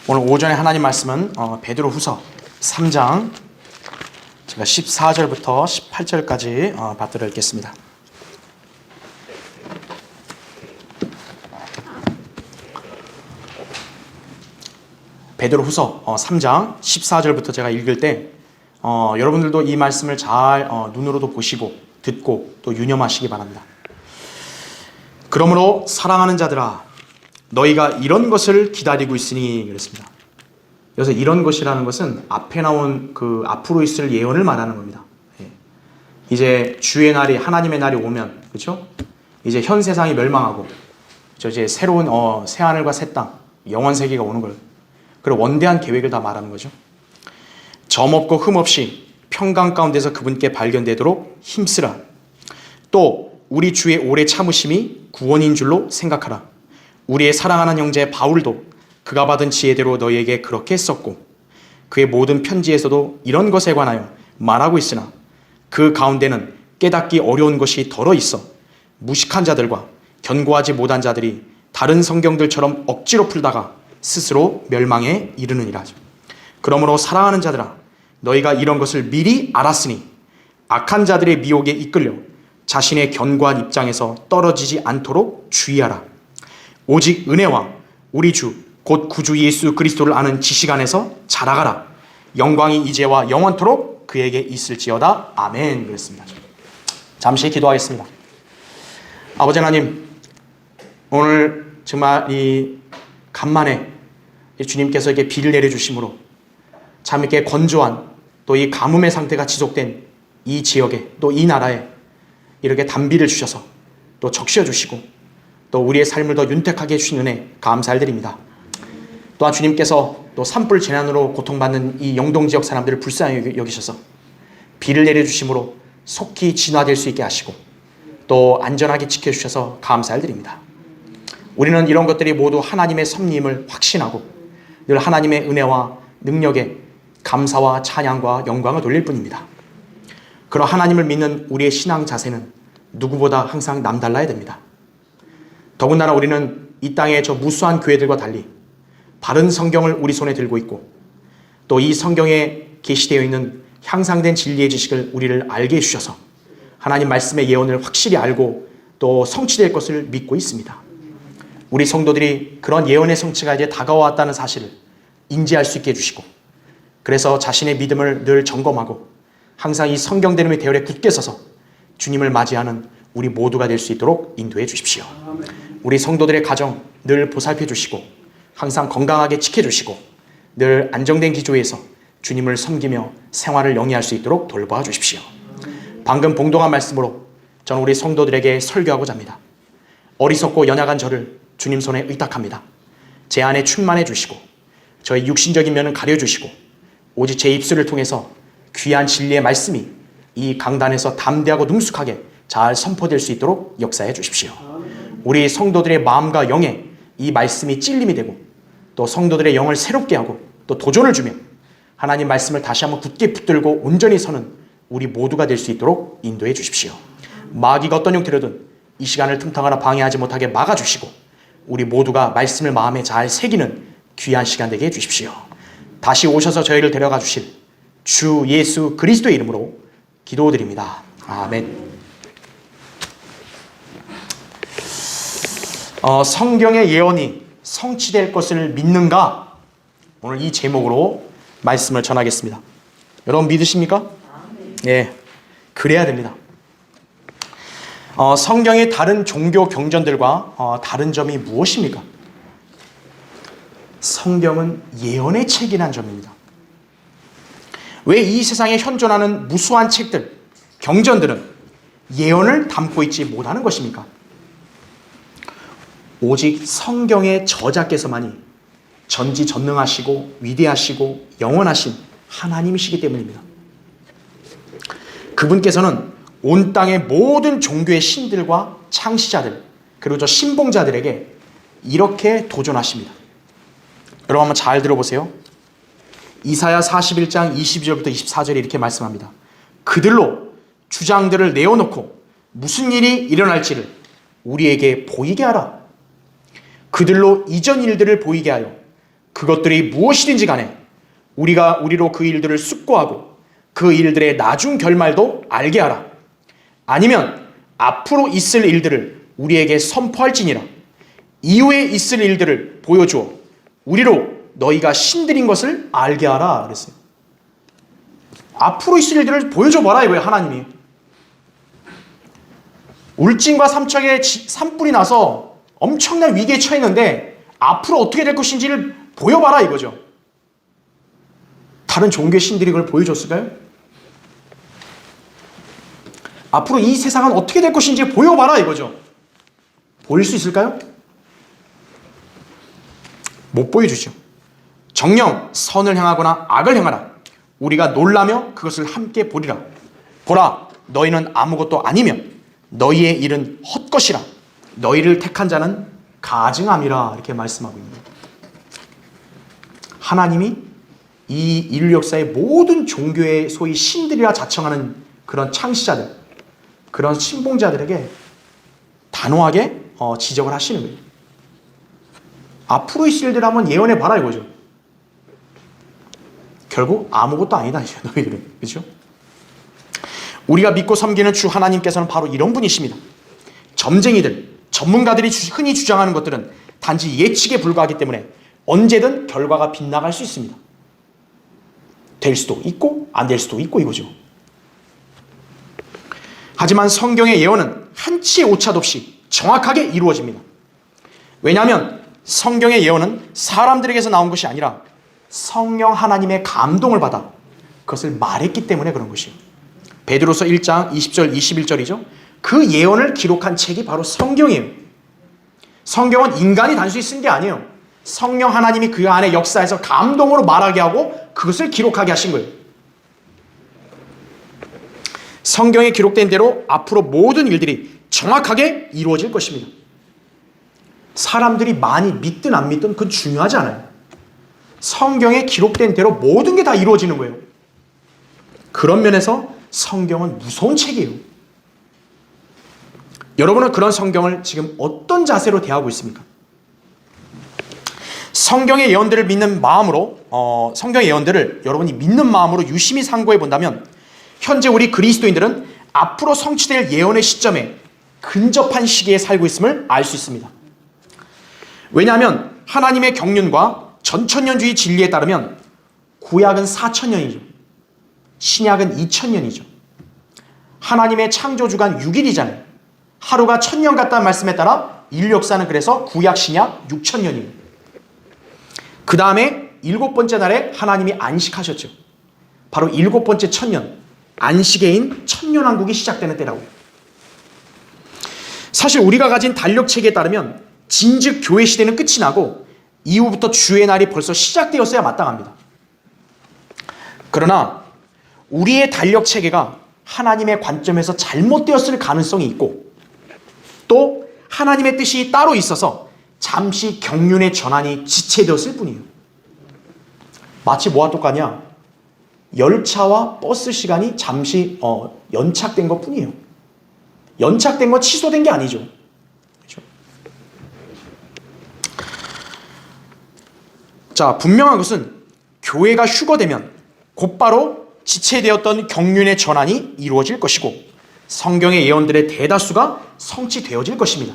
오늘 오전에 하나님 말씀은 베드로후서 3장 제가 14절부터 18절까지 받들어 읽겠습니다. 베드로후서 3장 14절부터 제가 읽을 때 여러분들도 이 말씀을 잘 눈으로도 보시고 듣고 또 유념하시기 바랍니다. 그러므로 사랑하는 자들아, 너희가 이런 것을 기다리고 있으니 그랬습니다. 그래서 이런 것이라는 것은 앞에 나온 그 앞으로 있을 예언을 말하는 겁니다. 이제 주의 날이, 하나님의 날이 오면, 그렇죠? 이제 현 세상이 멸망하고, 그렇죠? 이제 새로운 새 하늘과 새 땅, 영원 세계가 오는 걸, 그런 원대한 계획을 다 말하는 거죠. 점 없고 흠 없이 평강 가운데서 그분께 발견되도록 힘쓰라. 또 우리 주의 오래 참으심이 구원인 줄로 생각하라. 우리의 사랑하는 형제 바울도 그가 받은 지혜대로 너희에게 그렇게 했었고, 그의 모든 편지에서도 이런 것에 관하여 말하고 있으나 그 가운데는 깨닫기 어려운 것이 덜어 있어 무식한 자들과 견고하지 못한 자들이 다른 성경들처럼 억지로 풀다가 스스로 멸망에 이르느니라. 그러므로 사랑하는 자들아, 너희가 이런 것을 미리 알았으니 악한 자들의 미혹에 이끌려 자신의 견고한 입장에서 떨어지지 않도록 주의하라. 오직 은혜와 우리 주 곧 구주 예수 그리스도를 아는 지식 안에서 자라가라. 영광이 이제와 영원토록 그에게 있을지어다. 아멘. 그랬습니다. 잠시 기도하겠습니다. 아버지 하나님, 오늘 정말 이 간만에 주님께서 이렇게 비를 내려주심으로 참 이렇게 건조한 또 이 가뭄의 상태가 지속된 이 지역에 또 이 나라에 이렇게 단비를 주셔서 또 적셔 주시고 또 우리의 삶을 더 윤택하게 해주신 은혜 감사드립니다. 또한 주님께서 또 산불 재난으로 고통받는 이 영동 지역 사람들을 불쌍히 여기셔서 비를 내려주심으로 속히 진화될 수 있게 하시고 또 안전하게 지켜주셔서 감사드립니다. 우리는 이런 것들이 모두 하나님의 섭리임을 확신하고 늘 하나님의 은혜와 능력에 감사와 찬양과 영광을 돌릴 뿐입니다. 그런 하나님을 믿는 우리의 신앙 자세는 누구보다 항상 남달라야 됩니다. 더군다나 우리는 이 땅의 저 무수한 교회들과 달리 바른 성경을 우리 손에 들고 있고 또 이 성경에 게시되어 있는 향상된 진리의 지식을 우리를 알게 해주셔서 하나님 말씀의 예언을 확실히 알고 또 성취될 것을 믿고 있습니다. 우리 성도들이 그런 예언의 성취가 이제 다가왔다는 사실을 인지할 수 있게 해주시고 그래서 자신의 믿음을 늘 점검하고 항상 이 성경대로의 대열에 굳게 서서 주님을 맞이하는 우리 모두가 될 수 있도록 인도해 주십시오. 우리 성도들의 가정 늘 보살펴 주시고 항상 건강하게 지켜주시고 늘 안정된 기조에서 주님을 섬기며 생활을 영위할 수 있도록 돌봐 주십시오. 방금 봉독한 말씀으로 저는 우리 성도들에게 설교하고자 합니다. 어리석고 연약한 저를 주님 손에 의탁합니다. 제 안에 충만해 주시고 저의 육신적인 면은 가려주시고 오직 제 입술을 통해서 귀한 진리의 말씀이 이 강단에서 담대하고 능숙하게 잘 선포될 수 있도록 역사해 주십시오. 우리 성도들의 마음과 영에 이 말씀이 찔림이 되고 또 성도들의 영을 새롭게 하고 또 도전을 주며 하나님 말씀을 다시 한번 굳게 붙들고 온전히 서는 우리 모두가 될 수 있도록 인도해 주십시오. 마귀가 어떤 형태로든 이 시간을 틈타거나 방해하지 못하게 막아주시고 우리 모두가 말씀을 마음에 잘 새기는 귀한 시간 되게 해주십시오. 다시 오셔서 저희를 데려가 주실 주 예수 그리스도의 이름으로 기도드립니다. 아멘. 성경의 예언이 성취될 것을 믿는가? 오늘 이 제목으로 말씀을 전하겠습니다. 여러분 믿으십니까? 네, 그래야 됩니다. 성경의 다른 종교 경전들과 다른 점이 무엇입니까? 성경은 예언의 책이라는 점입니다. 왜 이 세상에 현존하는 무수한 책들, 경전들은 예언을 담고 있지 못하는 것입니까? 오직 성경의 저자께서만이 전지전능하시고 위대하시고 영원하신 하나님이시기 때문입니다. 그분께서는 온 땅의 모든 종교의 신들과 창시자들 그리고 저 신봉자들에게 이렇게 도전하십니다. 여러분 한번 잘 들어보세요. 이사야 41장 22절부터 24절에 이렇게 말씀합니다. 그들로 주장들을 내어놓고 무슨 일이 일어날지를 우리에게 보이게 하라. 그들로 이전 일들을 보이게 하여 그것들이 무엇이든지 간에 우리로 그 일들을 숙고하고 그 일들의 나중 결말도 알게 하라. 아니면 앞으로 있을 일들을 우리에게 선포할지니라. 이후에 있을 일들을 보여주어 우리로 너희가 신들인 것을 알게 하라 그랬어요. 앞으로 있을 일들을 보여줘봐라 이거예요. 하나님이. 울진과 삼척에 산불이 나서 엄청난 위기에 처했는데 앞으로 어떻게 될 것인지를 보여봐라 이거죠. 다른 종교의 신들이 그걸 보여줬을까요? 앞으로 이 세상은 어떻게 될 것인지 보여봐라 이거죠. 보일 수 있을까요? 못 보여주죠. 정녕 선을 행하거나 악을 행하라. 우리가 놀라며 그것을 함께 보리라. 보라, 너희는 아무것도 아니며 너희의 일은 헛것이라. 너희를 택한 자는 가증함이라. 이렇게 말씀하고 있습니다. 하나님이 이 인류 역사의 모든 종교의 소위 신들이라 자청하는 그런 창시자들, 그런 신봉자들에게 단호하게 지적을 하시는 거예요. 앞으로 있을 일들 한번 예언해 봐라 이거죠. 결국 아무것도 아니다 이죠, 너희들은. 그렇죠? 우리가 믿고 섬기는 주 하나님께서는 바로 이런 분이십니다. 점쟁이들, 전문가들이 흔히 주장하는 것들은 단지 예측에 불과하기 때문에 언제든 결과가 빗나갈 수 있습니다. 될 수도 있고 안 될 수도 있고 이거죠. 하지만 성경의 예언은 한치의 오차도 없이 정확하게 이루어집니다. 왜냐하면 성경의 예언은 사람들에게서 나온 것이 아니라 성령 하나님의 감동을 받아 그것을 말했기 때문에 그런 것이에요. 베드로서 1장 20절 21절이죠. 그 예언을 기록한 책이 바로 성경이에요. 성경은 인간이 단순히 쓴 게 아니에요. 성령 하나님이 그 안에 역사에서 감동으로 말하게 하고 그것을 기록하게 하신 거예요. 성경에 기록된 대로 앞으로 모든 일들이 정확하게 이루어질 것입니다. 사람들이 많이 믿든 안 믿든 그건 중요하지 않아요. 성경에 기록된 대로 모든 게 다 이루어지는 거예요. 그런 면에서 성경은 무서운 책이에요. 여러분은 그런 성경을 지금 어떤 자세로 대하고 있습니까? 성경의 예언들을 믿는 마음으로, 성경의 예언들을 여러분이 믿는 마음으로 유심히 상고해 본다면 현재 우리 그리스도인들은 앞으로 성취될 예언의 시점에 근접한 시기에 살고 있음을 알 수 있습니다. 왜냐하면 하나님의 경륜과 전천년주의 진리에 따르면 구약은 4000년이죠. 신약은 2000년이죠. 하나님의 창조주간 6일이잖아요. 하루가 1000년 같다는 말씀에 따라 인류 역사는 그래서 구약 신약 6000년이에요. 그 다음에 7번째 날에 하나님이 안식하셨죠. 바로 7번째 천년, 안식의인 천년왕국이 시작되는 때라고요. 사실 우리가 가진 달력체계에 따르면 진즉 교회 시대는 끝이 나고 이후부터 주의 날이 벌써 시작되었어야 마땅합니다. 그러나 우리의 달력체계가 하나님의 관점에서 잘못되었을 가능성이 있고 또 하나님의 뜻이 따로 있어서 잠시 경륜의 전환이 지체되었을 뿐이에요. 마치 뭐와 똑같냐? 열차와 버스 시간이 잠시 연착된 것 뿐이에요. 연착된 건 취소된 게 아니죠. 그렇죠? 자, 분명한 것은 교회가 휴거되면 곧바로 지체되었던 경륜의 전환이 이루어질 것이고 성경의 예언들의 대다수가 성취되어질 것입니다.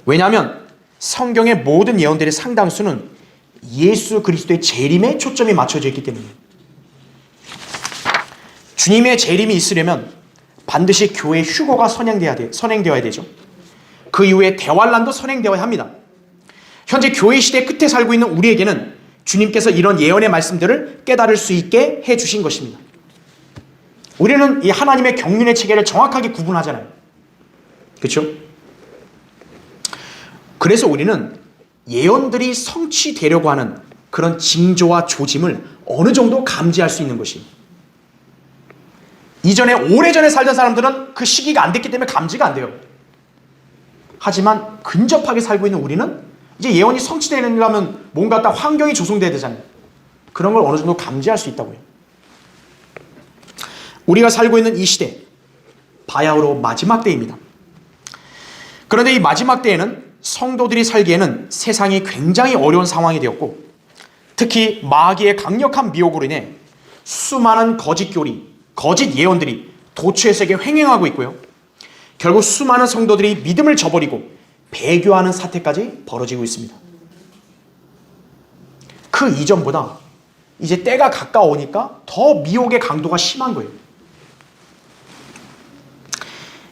왜냐하면 성경의 모든 예언들의 상당수는 예수 그리스도의 재림에 초점이 맞춰져 있기 때문이에요. 주님의 재림이 있으려면 반드시 교회의 휴거가 선행되어야 되죠. 그 이후에 대환란도 선행되어야 합니다. 현재 교회 시대 끝에 살고 있는 우리에게는 주님께서 이런 예언의 말씀들을 깨달을 수 있게 해주신 것입니다. 우리는 이 하나님의 경륜의 체계를 정확하게 구분하잖아요. 그렇죠? 그래서 우리는 예언들이 성취되려고 하는 그런 징조와 조짐을 어느 정도 감지할 수 있는 것이 이전에 오래전에 살던 사람들은 그 시기가 안 됐기 때문에 감지가 안 돼요. 하지만 근접하게 살고 있는 우리는 이제 예언이 성취되려면 뭔가 딱 환경이 조성돼야 되잖아요. 그런 걸 어느 정도 감지할 수 있다고요. 우리가 살고 있는 이 시대 바야흐로 마지막 때입니다. 그런데 이 마지막 때에는 성도들이 살기에는 세상이 굉장히 어려운 상황이 되었고, 특히 마귀의 강력한 미혹으로 인해 수많은 거짓 교리, 거짓 예언들이 도처의 세계에 횡행하고 있고요. 결국 수많은 성도들이 믿음을 저버리고 배교하는 사태까지 벌어지고 있습니다. 그 이전보다 이제 때가 가까우니까 더 미혹의 강도가 심한 거예요.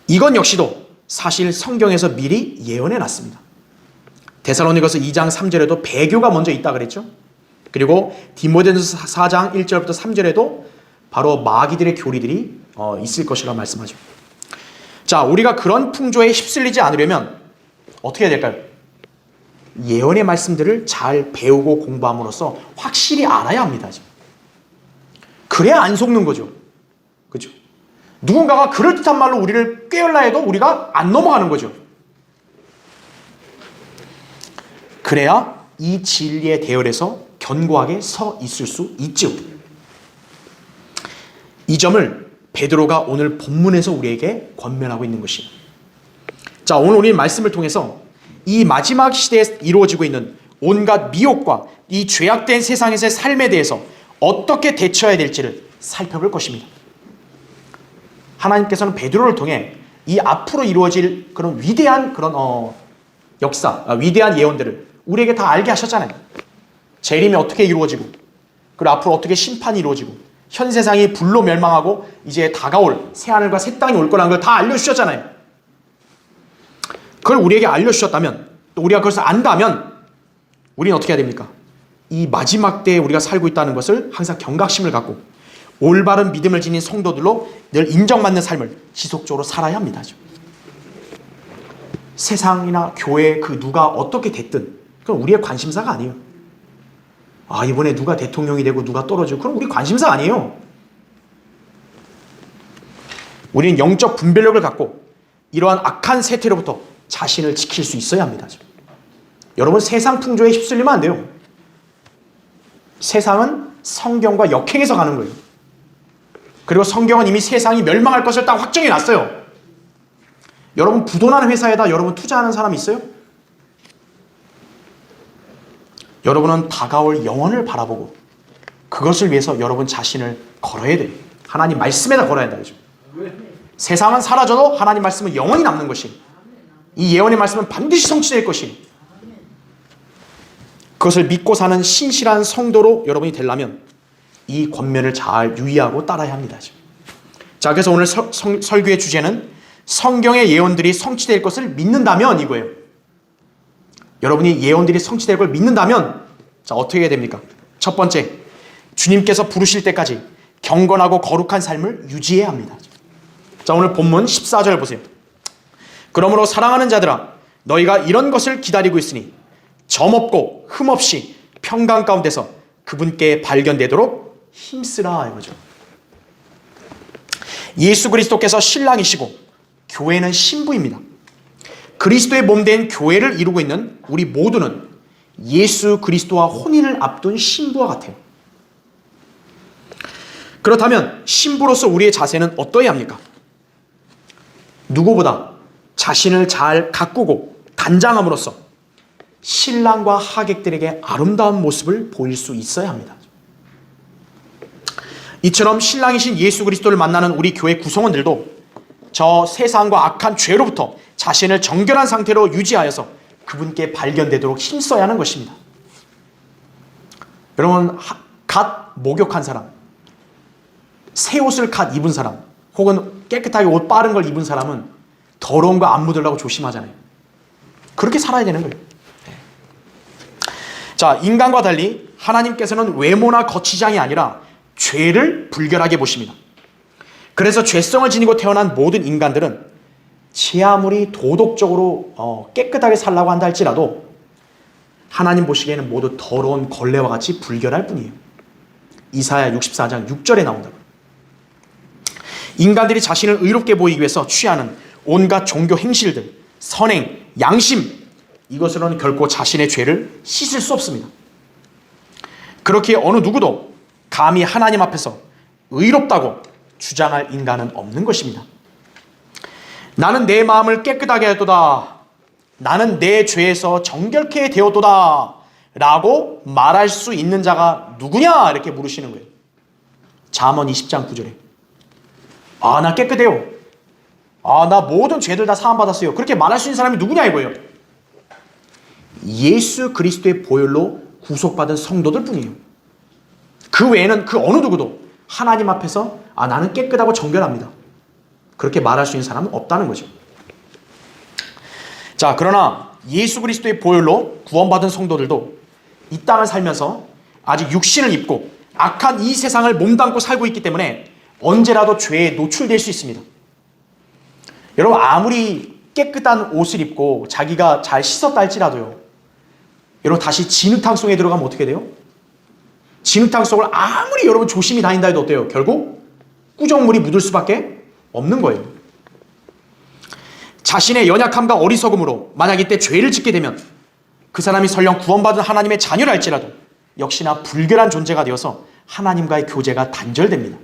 이건 역시도 사실 성경에서 미리 예언해 놨습니다. 데살로니가서 2장 3절에도 배교가 먼저 있다 그랬죠. 그리고 디모데전서 4장 1절부터 3절에도 바로 마귀들의 교리들이 있을 것이라고 말씀하죠. 자, 우리가 그런 풍조에 휩쓸리지 않으려면 어떻게 해야 될까요? 예언의 말씀들을 잘 배우고 공부함으로써 확실히 알아야 합니다. 그래야 안 속는 거죠. 그렇죠? 누군가가 그럴듯한 말로 우리를 꾀열라 해도 우리가 안 넘어가는 거죠. 그래야 이 진리의 대열에서 견고하게 서 있을 수 있죠. 이 점을 베드로가 오늘 본문에서 우리에게 권면하고 있는 것이에요. 자, 오늘 우리 말씀을 통해서 이 마지막 시대에 이루어지고 있는 온갖 미혹과 이 죄악된 세상에서의 삶에 대해서 어떻게 대처해야 될지를 살펴볼 것입니다. 하나님께서는 베드로를 통해 이 앞으로 이루어질 그런 위대한 그런 역사, 위대한 예언들을 우리에게 다 알게 하셨잖아요. 재림이 어떻게 이루어지고, 그리고 앞으로 어떻게 심판이 이루어지고, 현 세상이 불로 멸망하고 이제 다가올 새하늘과 새 땅이 올 거라는 걸 다 알려주셨잖아요. 그걸 우리에게 알려주셨다면, 또 우리가 그것을 안다면 우리는 어떻게 해야 됩니까? 이 마지막 때에 우리가 살고 있다는 것을 항상 경각심을 갖고 올바른 믿음을 지닌 성도들로 늘 인정받는 삶을 지속적으로 살아야 합니다. 세상이나 교회 그 누가 어떻게 됐든 그건 우리의 관심사가 아니에요. 아, 이번에 누가 대통령이 되고 누가 떨어지고, 그럼 우리 관심사 아니에요. 우리는 영적 분별력을 갖고 이러한 악한 세태로부터 자신을 지킬 수 있어야 합니다. 여러분, 세상 풍조에 휩쓸리면 안 돼요. 세상은 성경과 역행해서 가는 거예요. 그리고 성경은 이미 세상이 멸망할 것을 딱 확정해 놨어요. 여러분, 부도나는 회사에다 여러분 투자하는 사람 있어요? 여러분은 다가올 영혼을 바라보고 그것을 위해서 여러분 자신을 걸어야 돼요. 하나님 말씀에다 걸어야 한다. 세상은 사라져도 하나님 말씀은 영원히 남는 것이, 이 예언의 말씀은 반드시 성취될 것이, 그것을 믿고 사는 신실한 성도로 여러분이 되려면 이 권면을 잘 유의하고 따라야 합니다. 자, 그래서 오늘 설교의 주제는 성경의 예언들이 성취될 것을 믿는다면 이거예요. 여러분이 예언들이 성취될 걸 믿는다면, 자, 어떻게 해야 됩니까? 첫 번째, 주님께서 부르실 때까지 경건하고 거룩한 삶을 유지해야 합니다. 자, 오늘 본문 14절 보세요. 그러므로 사랑하는 자들아, 너희가 이런 것을 기다리고 있으니 점없고 흠없이 평강 가운데서 그분께 발견되도록 힘쓰라 이거죠. 예수 그리스도께서 신랑이시고 교회는 신부입니다. 그리스도의 몸된 교회를 이루고 있는 우리 모두는 예수 그리스도와 혼인을 앞둔 신부와 같아요. 그렇다면 신부로서 우리의 자세는 어떠해야 합니까? 누구보다 자신을 잘 가꾸고 단장함으로써 신랑과 하객들에게 아름다운 모습을 보일 수 있어야 합니다. 이처럼 신랑이신 예수 그리스도를 만나는 우리 교회 구성원들도 저 세상과 악한 죄로부터 자신을 정결한 상태로 유지하여서 그분께 발견되도록 힘써야 하는 것입니다. 여러분, 갓 목욕한 사람, 새 옷을 갓 입은 사람, 혹은 깨끗하게 옷 빠른 걸 입은 사람은 더러운 거 안 묻으려고 조심하잖아요. 그렇게 살아야 되는 거예요. 자, 인간과 달리 하나님께서는 외모나 거치장이 아니라 죄를 불결하게 보십니다. 그래서 죄성을 지니고 태어난 모든 인간들은 제 아무리 도덕적으로 깨끗하게 살라고 한다 할지라도 하나님 보시기에는 모두 더러운 걸레와 같이 불결할 뿐이에요. 이사야 64장 6절에 나온다고. 인간들이 자신을 의롭게 보이기 위해서 취하는 온갖 종교 행실들, 선행, 양심, 이것으로는 결코 자신의 죄를 씻을 수 없습니다. 그렇기에 어느 누구도 감히 하나님 앞에서 의롭다고 주장할 인간은 없는 것입니다. 나는 내 마음을 깨끗하게 하였도다. 나는 내 죄에서 정결케 되었도다 라고 말할 수 있는 자가 누구냐 이렇게 물으시는 거예요. 잠언 20장 9절에 나 깨끗해요. 나 모든 죄들 다 사함받았어요. 그렇게 말할 수 있는 사람이 누구냐 이거예요. 예수 그리스도의 보혈로 구속받은 성도들 뿐이에요. 그 외에는 그 어느 누구도 하나님 앞에서 나는 깨끗하고 정결합니다 그렇게 말할 수 있는 사람은 없다는 거죠. 자, 그러나 예수 그리스도의 보혈로 구원받은 성도들도 이 땅을 살면서 아직 육신을 입고 악한 이 세상을 몸담고 살고 있기 때문에 언제라도 죄에 노출될 수 있습니다. 여러분, 아무리 깨끗한 옷을 입고 자기가 잘 씻었다 할지라도요, 여러분 다시 진흙탕 속에 들어가면 어떻게 돼요? 진흙탕 속을 아무리 여러분 조심히 다닌다 해도 어때요? 결국 꾸정물이 묻을 수밖에 없는 거예요. 자신의 연약함과 어리석음으로 만약 이때 죄를 짓게 되면 그 사람이 설령 구원받은 하나님의 자녀라 할지라도 역시나 불결한 존재가 되어서 하나님과의 교제가 단절됩니다.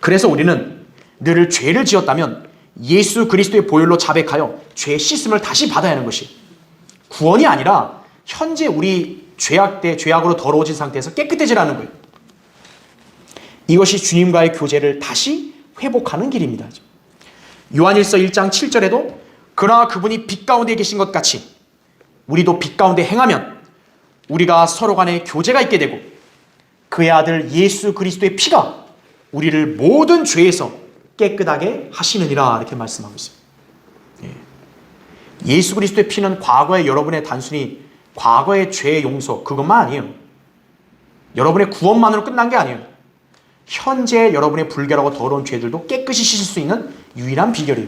그래서 우리는 늘 죄를 지었다면 예수 그리스도의 보혈로 자백하여 죄 씻음을 다시 받아야 하는 것이 구원이 아니라 현재 우리 죄악으로 더러워진 상태에서 깨끗해지라는 거예요. 이것이 주님과의 교제를 다시 회복하는 길입니다. 요한일서 1장 7절에도 그러나 그분이 빛 가운데 계신 것 같이 우리도 빛 가운데 행하면 우리가 서로 간에 교제가 있게 되고 그의 아들 예수 그리스도의 피가 우리를 모든 죄에서 깨끗하게 하시느니라 이렇게 말씀하고 있어요. 예수 그리스도의 피는 과거의 여러분의 단순히 과거의 죄의 용서 그것만 아니에요. 여러분의 구원만으로 끝난 게 아니에요. 현재 여러분의 불결하고 더러운 죄들도 깨끗이 씻을 수 있는 유일한 비결이에요.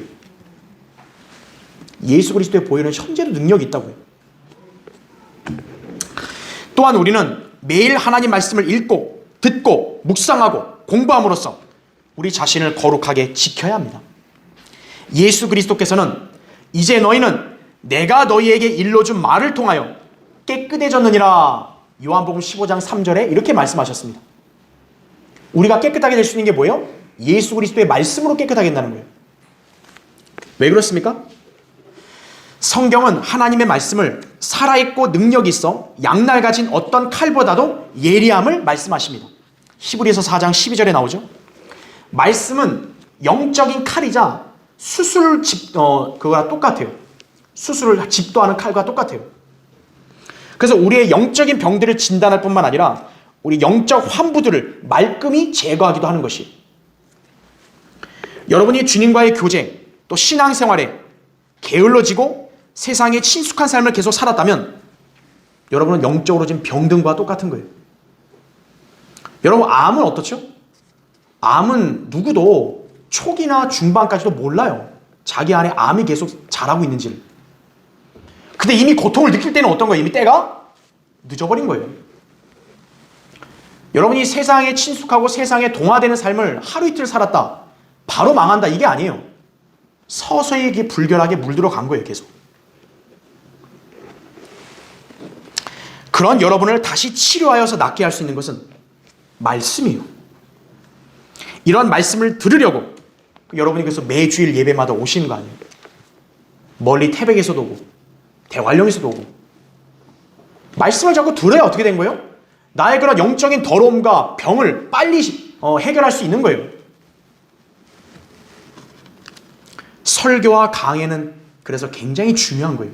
예수 그리스도의 보혈은 현재도 능력이 있다고요. 또한 우리는 매일 하나님 말씀을 읽고 듣고 묵상하고 공부함으로써 우리 자신을 거룩하게 지켜야 합니다. 예수 그리스도께서는 이제 너희는 내가 너희에게 일러준 말을 통하여 깨끗해졌느니라 요한복음 15장 3절에 이렇게 말씀하셨습니다. 우리가 깨끗하게 될 수 있는 게 뭐예요? 예수 그리스도의 말씀으로 깨끗하게 된다는 거예요. 왜 그렇습니까? 성경은 하나님의 말씀을 살아있고 능력이 있어 양날 가진 어떤 칼보다도 예리함을 말씀하십니다. 히브리서 4장 12절에 나오죠. 말씀은 영적인 칼이자 그거랑 똑같아요. 수술을 집도하는 칼과 똑같아요. 그래서 우리의 영적인 병들을 진단할 뿐만 아니라 우리 영적 환부들을 말끔히 제거하기도 하는 것이 여러분이 주님과의 교제 또 신앙생활에 게을러지고 세상에 친숙한 삶을 계속 살았다면 여러분은 영적으로 지금 병든과 똑같은 거예요. 여러분 암은 어떻죠? 암은 누구도 초기나 중반까지도 몰라요. 자기 안에 암이 계속 자라고 있는지를. 근데 이미 고통을 느낄 때는 어떤 거예요? 이미 때가 늦어버린 거예요. 여러분이 세상에 친숙하고 세상에 동화되는 삶을 하루 이틀 살았다. 바로 망한다. 이게 아니에요. 서서히 불결하게 물들어 간 거예요. 계속. 그런 여러분을 다시 치료하여서 낫게 할 수 있는 것은 말씀이에요. 이런 말씀을 들으려고 여러분이 그래서 매주일 예배마다 오시는 거 아니에요. 멀리 태백에서도 오고 대관령에서도 오고 말씀을 자꾸 들어야 어떻게 된 거예요? 나의 그런 영적인 더러움과 병을 빨리 해결할 수 있는 거예요. 설교와 강해는 그래서 굉장히 중요한 거예요.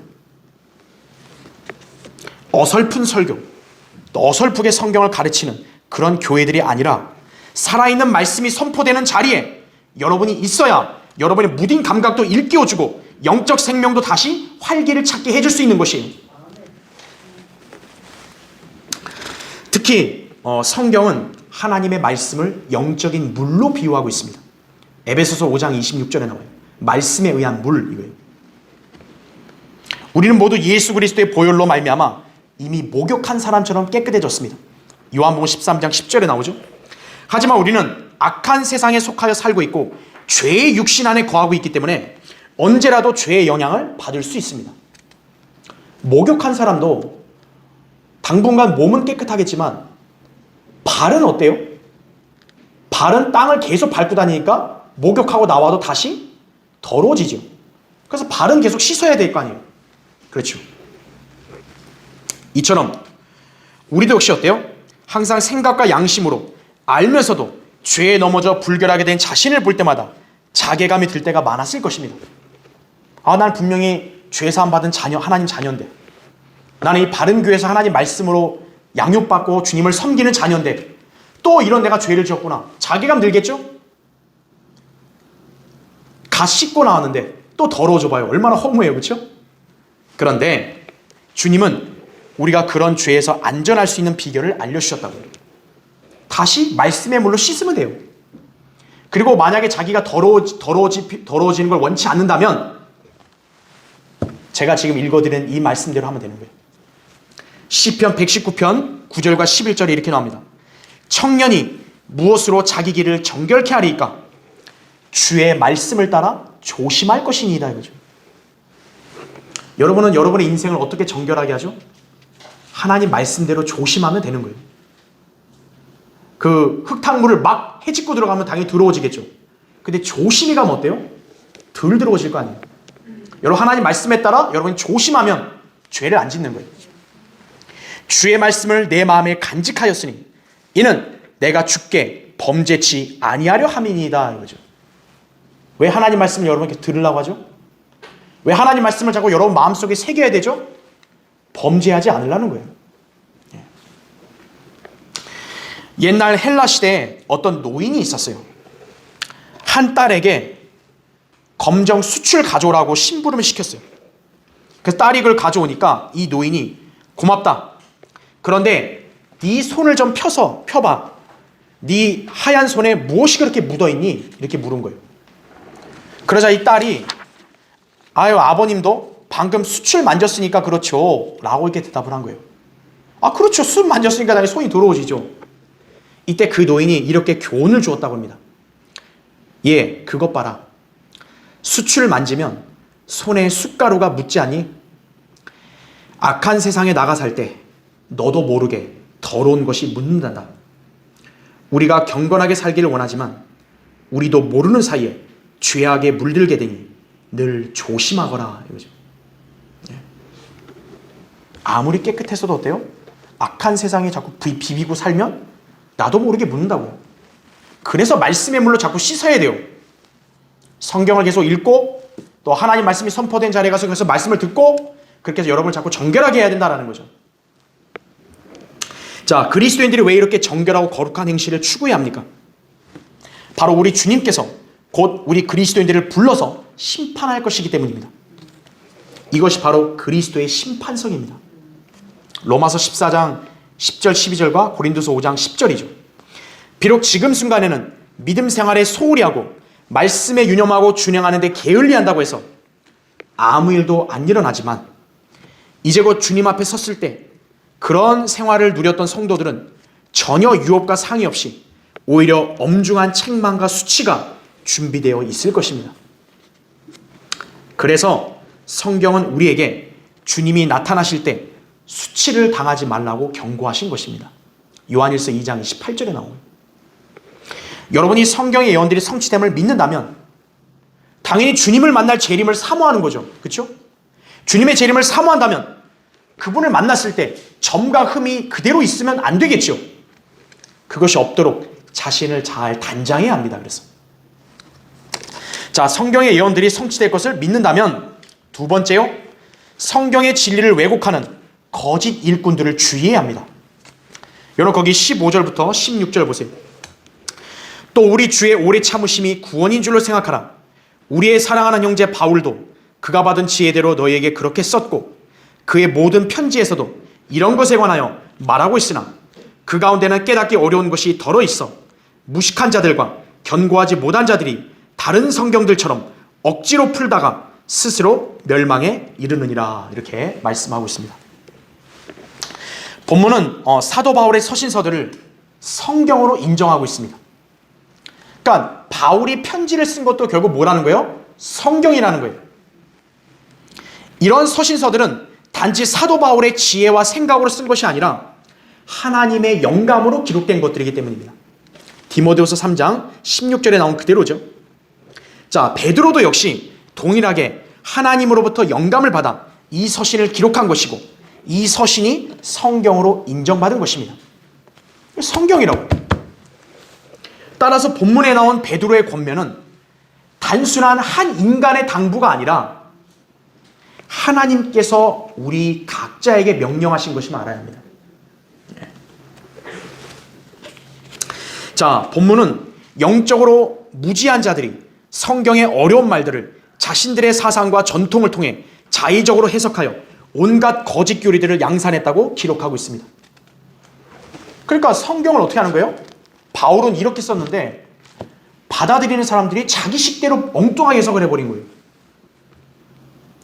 어설픈 설교, 또 어설프게 성경을 가르치는 그런 교회들이 아니라 살아있는 말씀이 선포되는 자리에 여러분이 있어야 여러분의 무딘 감각도 일깨워주고 영적 생명도 다시 활기를 찾게 해줄 수 있는 것이에요. 특히 성경은 하나님의 말씀을 영적인 물로 비유하고 있습니다. 에베소서 5장 26절에 나와요. 말씀에 의한 물 이거예요. 우리는 모두 예수 그리스도의 보혈로 말미암아 이미 목욕한 사람처럼 깨끗해졌습니다. 요한복음 13장 10절에 나오죠. 하지만 우리는 악한 세상에 속하여 살고 있고 죄의 육신 안에 거하고 있기 때문에 언제라도 죄의 영향을 받을 수 있습니다. 목욕한 사람도 당분간 몸은 깨끗하겠지만 발은 어때요? 발은 땅을 계속 밟고 다니니까 목욕하고 나와도 다시 더러워지죠. 그래서 발은 계속 씻어야 될 거 아니에요. 그렇죠. 이처럼 우리도 역시 어때요? 항상 생각과 양심으로 알면서도 죄에 넘어져 불결하게 된 자신을 볼 때마다 자괴감이 들 때가 많았을 것입니다. 난 분명히 죄 사함 받은 자녀, 하나님 자녀인데, 나는 이 바른 교회에서 하나님 말씀으로 양육받고 주님을 섬기는 자녀인데 또 이런 내가 죄를 지었구나. 자괴감 들겠죠? 갓 씻고 나왔는데 또 더러워져 봐요. 얼마나 허무해요. 그렇죠? 그런데 주님은 우리가 그런 죄에서 안전할 수 있는 비결을 알려주셨다고요. 다시 말씀의 물로 씻으면 돼요. 그리고 만약에 자기가 더러워지는 걸 원치 않는다면 제가 지금 읽어드린 이 말씀대로 하면 되는 거예요. 시편 119편 9절과 11절에 이렇게 나옵니다. 청년이 무엇으로 자기 길을 정결케 하리이까? 주의 말씀을 따라 조심할 것이니이다 이거죠. 여러분은 여러분의 인생을 어떻게 정결하게 하죠? 하나님 말씀대로 조심하면 되는 거예요. 그 흙탕물을 막 헤집고 들어가면 당연히 더러워지겠죠. 근데 조심히 가면 어때요? 덜 더러워질 거 아니에요. 여러분 하나님 말씀에 따라 여러분이 조심하면 죄를 안 짓는 거예요. 주의 말씀을 내 마음에 간직하였으니 이는 내가 주께 범죄치 아니하려 함이니이다 이거죠. 왜 하나님 말씀을 여러분께 들으려고 하죠? 왜 하나님 말씀을 자꾸 여러분 마음속에 새겨야 되죠? 범죄하지 않으려는 거예요. 옛날 헬라 시대에 어떤 노인이 있었어요. 한 딸에게 검정 숯을 가져오라고 심부름을 시켰어요. 그래서 딸이 그걸 가져오니까 이 노인이 고맙다. 그런데 네 손을 좀 펴봐. 네 하얀 손에 무엇이 그렇게 묻어있니? 이렇게 물은 거예요. 그러자 이 딸이 아버님도 방금 숯을 만졌으니까 그렇죠 라고 이렇게 대답을 한 거예요. 그렇죠. 숯 만졌으니까 당연히 손이 더러워지죠. 이때 그 노인이 이렇게 교훈을 주었다고 합니다. 그것 봐라. 숯을 만지면 손에 숯가루가 묻지 않니? 악한 세상에 나가 살 때 너도 모르게 더러운 것이 묻는단다. 우리가 경건하게 살기를 원하지만 우리도 모르는 사이에 죄악에 물들게 되니 늘 조심하거라 이거죠. 아무리 깨끗해서도 어때요? 악한 세상에 자꾸 비비고 살면 나도 모르게 묻는다고요. 그래서 말씀의 물로 자꾸 씻어야 돼요. 성경을 계속 읽고 또 하나님 말씀이 선포된 자리에 가서 그래서 말씀을 듣고 그렇게 해서 여러분을 자꾸 정결하게 해야 된다는 거죠. 자, 그리스도인들이 왜 이렇게 정결하고 거룩한 행실을 추구해야 합니까? 바로 우리 주님께서 곧 우리 그리스도인들을 불러서 심판할 것이기 때문입니다. 이것이 바로 그리스도의 심판성입니다. 로마서 14장 10절 12절과 고린도서 5장 10절이죠. 비록 지금 순간에는 믿음 생활에 소홀히 하고 말씀에 유념하고 준행하는 데 게을리한다고 해서 아무 일도 안 일어나지만 이제 곧 주님 앞에 섰을 때 그런 생활을 누렸던 성도들은 전혀 유혹과 상의 없이 오히려 엄중한 책망과 수치가 준비되어 있을 것입니다. 그래서 성경은 우리에게 주님이 나타나실 때 수치를 당하지 말라고 경고하신 것입니다. 요한일서 2장 28절에 나오고, 여러분이 성경의 예언들이 성취됨을 믿는다면 당연히 주님을 만날 재림을 사모하는 거죠. 그렇죠? 주님의 재림을 사모한다면 그분을 만났을 때 점과 흠이 그대로 있으면 안 되겠죠. 그것이 없도록 자신을 잘 단장해야 합니다. 그래서 자, 성경의 예언들이 성취될 것을 믿는다면 두 번째요, 성경의 진리를 왜곡하는 거짓 일꾼들을 주의해야 합니다. 여러분 거기 15절부터 16절 보세요. 또 우리 주의 오래 참으심이 구원인 줄로 생각하라. 우리의 사랑하는 형제 바울도 그가 받은 지혜대로 너희에게 그렇게 썼고 그의 모든 편지에서도 이런 것에 관하여 말하고 있으나 그 가운데는 깨닫기 어려운 것이 덜어 있어 무식한 자들과 견고하지 못한 자들이 다른 성경들처럼 억지로 풀다가 스스로 멸망에 이르느니라, 이렇게 말씀하고 있습니다. 본문은 사도 바울의 서신서들을 성경으로 인정하고 있습니다. 그러니까 바울이 편지를 쓴 것도 결국 뭐라는 거예요? 성경이라는 거예요. 이런 서신서들은 단지 사도 바울의 지혜와 생각으로 쓴 것이 아니라 하나님의 영감으로 기록된 것들이기 때문입니다. 디모데후서 3장 16절에 나온 그대로죠. 자, 베드로도 역시 동일하게 하나님으로부터 영감을 받아 이 서신을 기록한 것이고 이 서신이 성경으로 인정받은 것입니다. 성경이라고. 따라서 본문에 나온 베드로의 권면은 단순한 한 인간의 당부가 아니라 하나님께서 우리 각자에게 명령하신 것임을 알아야 합니다. 자, 본문은 영적으로 무지한 자들이 성경의 어려운 말들을 자신들의 사상과 전통을 통해 자의적으로 해석하여 온갖 거짓 교리들을 양산했다고 기록하고 있습니다. 그러니까 성경을 어떻게 하는 거예요? 바울은 이렇게 썼는데 받아들이는 사람들이 자기 식대로 엉뚱하게 해석을 해버린 거예요.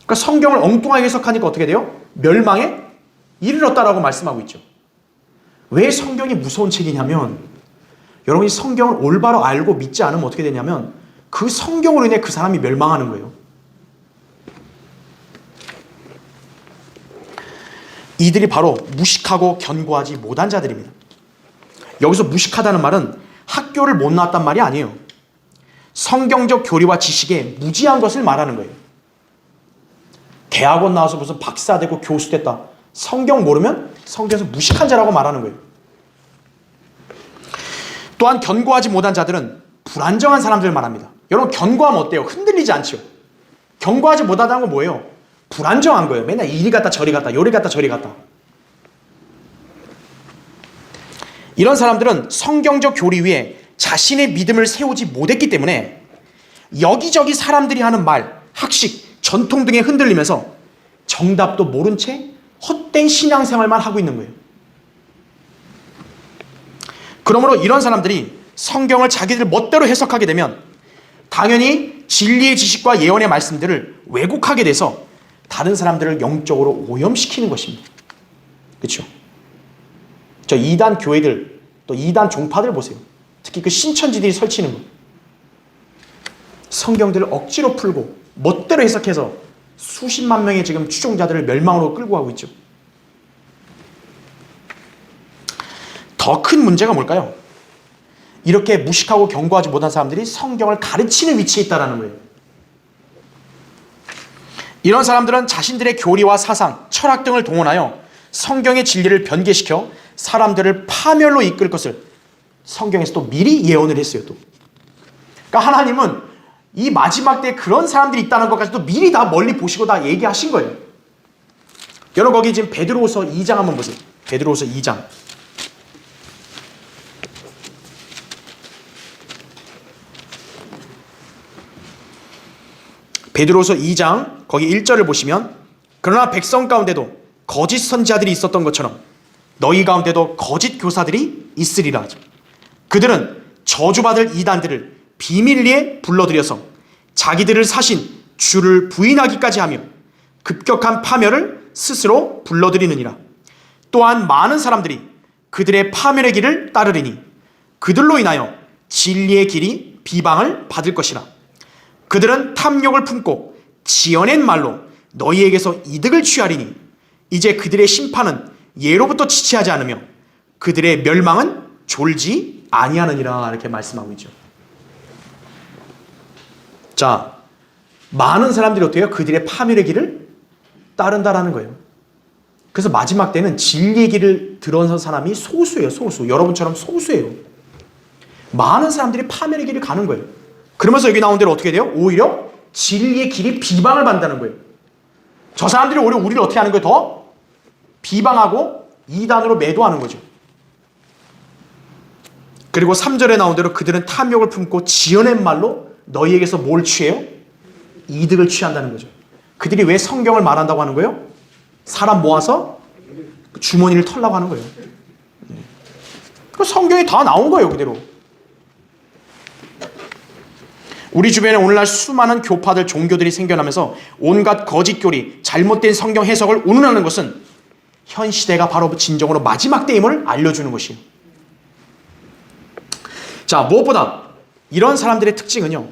그러니까 성경을 엉뚱하게 해석하니까 어떻게 돼요? 멸망에 이르렀다라고 말씀하고 있죠. 왜 성경이 무서운 책이냐면, 여러분이 성경을 올바로 알고 믿지 않으면 어떻게 되냐면 그 성경으로 인해 그 사람이 멸망하는 거예요. 이들이 바로 무식하고 견고하지 못한 자들입니다. 여기서 무식하다는 말은 학교를 못 나왔단 말이 아니에요. 성경적 교리와 지식에 무지한 것을 말하는 거예요. 대학원 나와서 무슨 박사 되고 교수 됐다. 성경 모르면 성경에서 무식한 자라고 말하는 거예요. 또한 견고하지 못한 자들은 불안정한 사람들을 말합니다. 여러분, 견고하면 어때요? 흔들리지 않죠. 견고하지 못하다는 건 뭐예요? 불안정한 거예요. 맨날 이리 갔다 저리 갔다 요리 갔다 저리 갔다. 이런 사람들은 성경적 교리 위에 자신의 믿음을 세우지 못했기 때문에 여기저기 사람들이 하는 말, 학식, 전통 등에 흔들리면서 정답도 모른 채 헛된 신앙생활만 하고 있는 거예요. 그러므로 이런 사람들이 성경을 자기들 멋대로 해석하게 되면 당연히 진리의 지식과 예언의 말씀들을 왜곡하게 돼서 다른 사람들을 영적으로 오염시키는 것입니다. 그렇죠? 저 이단 교회들, 또 이단 종파들 보세요. 특히 그 신천지들이 설치는 거. 성경들을 억지로 풀고 멋대로 해석해서 수십만 명의 지금 추종자들을 멸망으로 끌고 가고 있죠. 더 큰 문제가 뭘까요? 이렇게 무식하고 견고하지 못한 사람들이 성경을 가르치는 위치에 있다는 거예요. 이런 사람들은 자신들의 교리와 사상, 철학 등을 동원하여 성경의 진리를 변개시켜 사람들을 파멸로 이끌 것을 성경에서 또 미리 예언을 했어요. 또. 그러니까 하나님은 이 마지막 때에 그런 사람들이 있다는 것까지도 미리 다 멀리 보시고 다 얘기하신 거예요. 여러분, 거기 지금 베드로후서 2장 한번 보세요. 베드로후서 2장. 베드로후서 2장 거기 1절을 보시면, 그러나 백성 가운데도 거짓 선지자들이 있었던 것처럼 너희 가운데도 거짓 교사들이 있으리라 하죠. 그들은 저주받을 이단들을 비밀리에 불러들여서 자기들을 사신 주를 부인하기까지 하며 급격한 파멸을 스스로 불러들이느니라. 또한 많은 사람들이 그들의 파멸의 길을 따르리니 그들로 인하여 진리의 길이 비방을 받을 것이라. 그들은 탐욕을 품고 지어낸 말로 너희에게서 이득을 취하리니 이제 그들의 심판은 예로부터 지체하지 않으며 그들의 멸망은 졸지 아니하느니라. 이렇게 말씀하고 있죠. 자, 많은 사람들이 어떻게 해요? 그들의 파멸의 길을 따른다라는 거예요. 그래서 마지막 때는 진리의 길을 들어선 사람이 소수예요. 소수. 여러분처럼 소수예요. 많은 사람들이 파멸의 길을 가는 거예요. 그러면서 여기 나온 대로 어떻게 돼요? 오히려 진리의 길이 비방을 받는다는 거예요. 저 사람들이 오히려 우리를 어떻게 하는 거예요? 더 비방하고 이단으로 매도하는 거죠. 그리고 3절에 나온 대로 그들은 탐욕을 품고 지어낸 말로 너희에게서 뭘 취해요? 이득을 취한다는 거죠. 그들이 왜 성경을 말한다고 하는 거예요? 사람 모아서 주머니를 털라고 하는 거예요. 그 성경에 다 나온 거예요, 그대로. 우리 주변에 오늘날 수많은 교파들, 종교들이 생겨나면서 온갖 거짓 교리, 잘못된 성경 해석을 운운하는 것은 현 시대가 바로 진정으로 마지막 때임을 알려주는 것이에요. 자, 무엇보다 이런 사람들의 특징은요,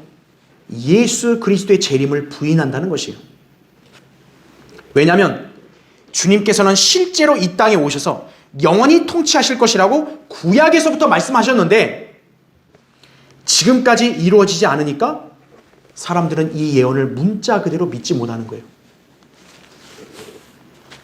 예수 그리스도의 재림을 부인한다는 것이에요. 왜냐하면 주님께서는 실제로 이 땅에 오셔서 영원히 통치하실 것이라고 구약에서부터 말씀하셨는데 지금까지 이루어지지 않으니까 사람들은 이 예언을 문자 그대로 믿지 못하는 거예요.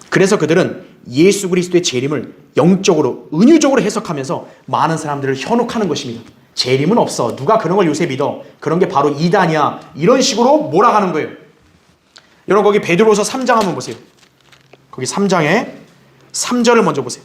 그래서 그들은 예수 그리스도의 재림을 영적으로 은유적으로 해석하면서 많은 사람들을 현혹하는 것입니다. 재림은 없어. 누가 그런 걸 요새 믿어? 그런 게 바로 이단이야. 이런 식으로 몰아가는 거예요. 여러분 거기 베드로서 3장 한번 보세요. 거기 3장에 3절을 먼저 보세요.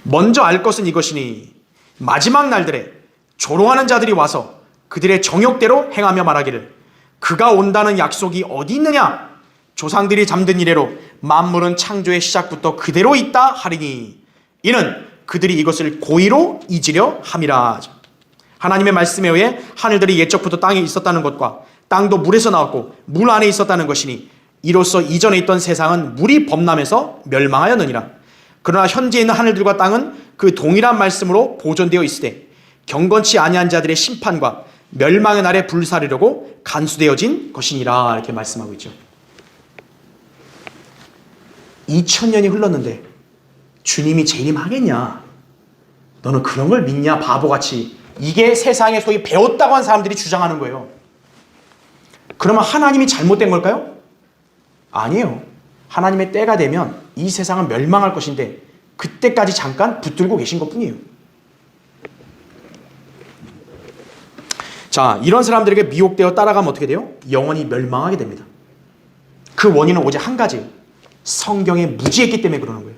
먼저 알 것은 이것이니 마지막 날들에 조롱하는 자들이 와서 그들의 정욕대로 행하며 말하기를 그가 온다는 약속이 어디 있느냐? 조상들이 잠든 이래로 만물은 창조의 시작부터 그대로 있다 하리니 이는 그들이 이것을 고의로 잊으려 함이라. 하나님의 말씀에 의해 하늘들이 옛적부터 땅에 있었다는 것과 땅도 물에서 나왔고 물 안에 있었다는 것이니 이로써 이전에 있던 세상은 물이 범람해서 멸망하였느니라. 그러나 현재 있는 하늘들과 땅은 그 동일한 말씀으로 보존되어 있으되 경건치 아니한 자들의 심판과 멸망의 날에 불사르려고 간수되어진 것이니라. 이렇게 말씀하고 있죠. 2000년이 흘렀는데 주님이 재림하겠냐? 너는 그런 걸 믿냐? 바보같이. 이게 세상에 소위 배웠다고 한 사람들이 주장하는 거예요. 그러면 하나님이 잘못된 걸까요? 아니에요. 하나님의 때가 되면 이 세상은 멸망할 것인데 그때까지 잠깐 붙들고 계신 것뿐이에요. 자, 이런 사람들에게 미혹되어 따라가면 어떻게 돼요? 영원히 멸망하게 됩니다. 그 원인은 오직 한 가지예요. 성경에 무지했기 때문에 그러는 거예요.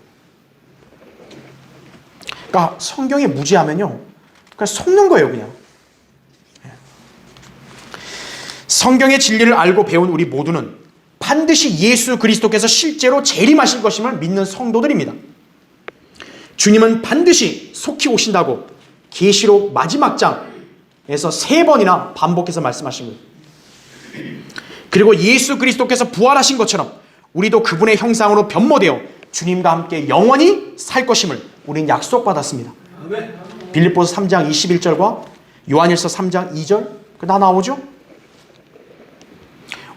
그러니까 성경에 무지하면요, 그냥 속는 거예요, 그냥. 성경의 진리를 알고 배운 우리 모두는 반드시 예수 그리스도께서 실제로 재림하실 것임을 믿는 성도들입니다. 주님은 반드시 속히 오신다고 계시록 마지막 장에서 3번이나 반복해서 말씀하신 거예요. 그리고 예수 그리스도께서 부활하신 것처럼 우리도 그분의 형상으로 변모되어 주님과 함께 영원히 살 것임을 우리는 약속받았습니다. 빌립보서 3장 21절과 요한일서 3장 2절 다 나오죠?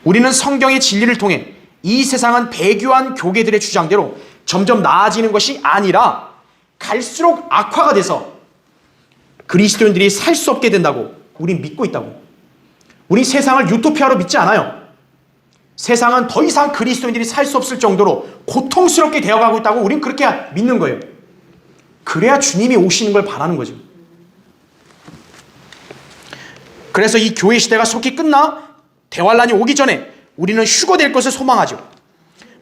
우리는 성경의 진리를 통해 이 세상은 배교한 교계들의 주장대로 점점 나아지는 것이 아니라 갈수록 악화가 돼서 그리스도인들이 살 수 없게 된다고 우린 믿고 있다고. 우리 세상을 유토피아로 믿지 않아요. 세상은 더 이상 그리스도인들이 살 수 없을 정도로 고통스럽게 되어가고 있다고 우린 그렇게 믿는 거예요. 그래야 주님이 오시는 걸 바라는 거죠. 그래서 이 교회 시대가 속히 끝나 대환란이 오기 전에 우리는 휴거될 것을 소망하죠.